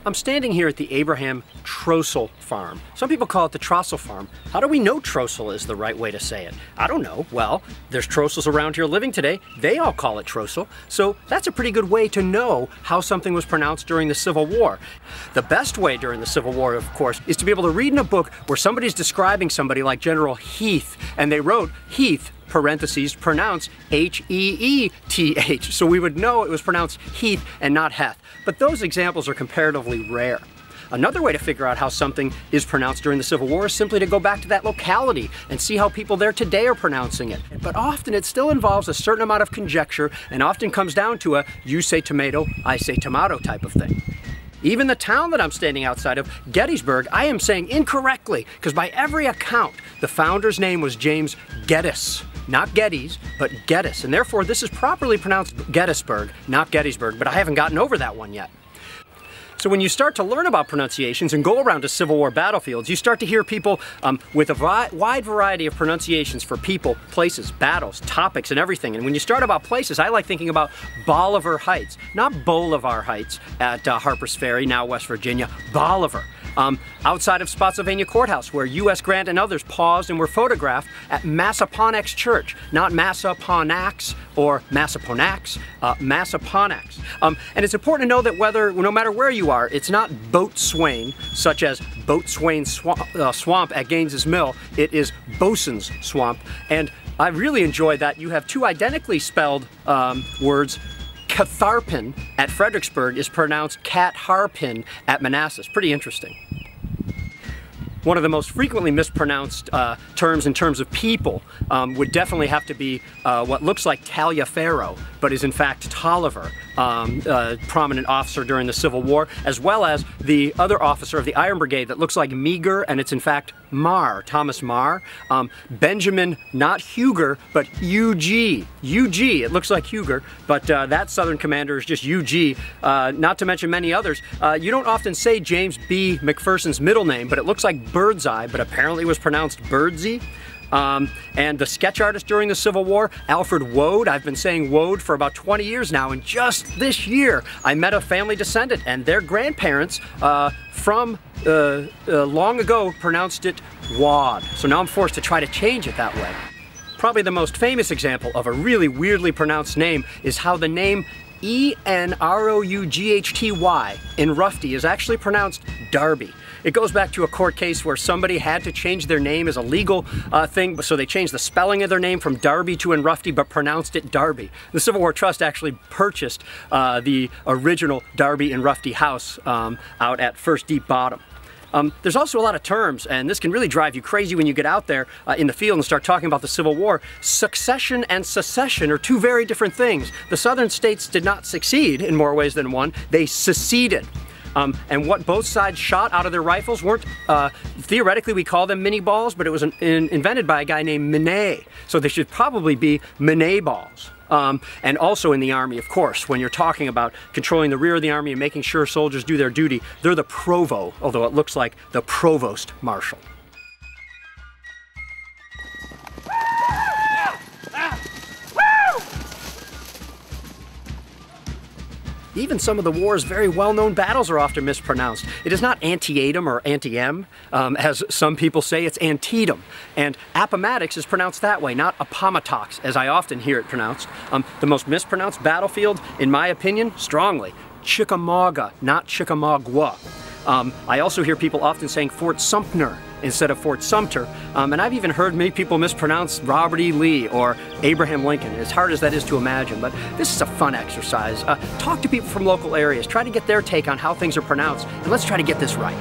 I'm standing here at the Abraham Trossel Farm. Some people call it the Trossel Farm. How do we know Trossel is the right way to say it? I don't know. Well, there's Trossels around here living today. They all call it Trossel. So that's a pretty good way to know how something was pronounced during the Civil War. The best way during the Civil War, of course, is to be able to read in a book where somebody's describing somebody like General Heath, and they wrote Heath, parentheses, pronounced H-E-E-T-H. So we would know it was pronounced Heath and not Heth. But those examples are comparatively rare. Another way to figure out how something is pronounced during the Civil War is simply to go back to that locality and see how people there today are pronouncing it. But often it still involves a certain amount of conjecture and often comes down to a you say tomato, I say tomato type of thing. Even the town that I'm standing outside of, Gettysburg, I am saying incorrectly because by every account, the founder's name was James Geddes. Not Geddes, but Geddes, and therefore this is properly pronounced Gettysburg, not Gettysburg, but I haven't gotten over that one yet. So when you start to learn about pronunciations and go around to Civil War battlefields, you start to hear people with a wide variety of pronunciations for people, places, battles, topics, and everything. And when you start about places, I like thinking about Bolivar Heights, not Bolivar Heights at Harper's Ferry, now West Virginia, Bolivar. Outside of Spotsylvania Courthouse, where U.S. Grant and others paused and were photographed at Massaponax Church, not Massaponax or Massaponax, Massaponax. And it's important to know that no matter where you are, it's not Boatswain, such as Boatswain Swamp at Gaines's Mill. It is Bosun's Swamp. And I really enjoy that you have two identically spelled words. Catharpin at Fredericksburg is pronounced Cat-Harpin at Manassas. Pretty interesting. One of the most frequently mispronounced terms in terms of people would definitely have to be what looks like Taliaferro, but is in fact Tolliver, a prominent officer during the Civil War, as well as the other officer of the Iron Brigade that looks like Meagher, and it's in fact Marr, Thomas Marr. Benjamin, not Huger, but U.G. U.G., it looks like Huger, but that Southern commander is just U.G., not to mention many others. You don't often say James B. McPherson's middle name, but it looks like Birdseye, but apparently it was pronounced Birdseye. And the sketch artist during the Civil War, Alfred Woad. I've been saying Woad for about 20 years now, and just this year I met a family descendant, and their grandparents from long ago pronounced it Wad. So now I'm forced to try to change it that way. Probably the most famous example of a really weirdly pronounced name is how the name E-N-R-O-U-G-H-T-Y in Rufty is actually pronounced Darby. It goes back to a court case where somebody had to change their name as a legal thing, so they changed the spelling of their name from Darby to Rufty, but pronounced it Darby. The Civil War Trust actually purchased the original Darby and Rufty house out at First Deep Bottom. There's also a lot of terms, and this can really drive you crazy when you get out there in the field and start talking about the Civil War. Succession and secession are two very different things. The Southern states did not succeed in more ways than one. They seceded. And what both sides shot out of their rifles weren't, theoretically we call them mini balls, but it was invented by a guy named Minet. So they should probably be Minet balls. And also in the Army, of course, when you're talking about controlling the rear of the Army and making sure soldiers do their duty, they're the provo, although it looks like the provost marshal. Even some of the war's very well-known battles are often mispronounced. It is not Antietam or Antiem, as some people say, it's Antietam. And Appomattox is pronounced that way, not Appomattox, as I often hear it pronounced. The most mispronounced battlefield, in my opinion, strongly, Chickamauga, not Chickamauga. I also hear people often saying Fort Sumter instead of Fort Sumter, and I've even heard many people mispronounce Robert E. Lee or Abraham Lincoln, as hard as that is to imagine, but this is a fun exercise. Talk to people from local areas, try to get their take on how things are pronounced, and let's try to get this right.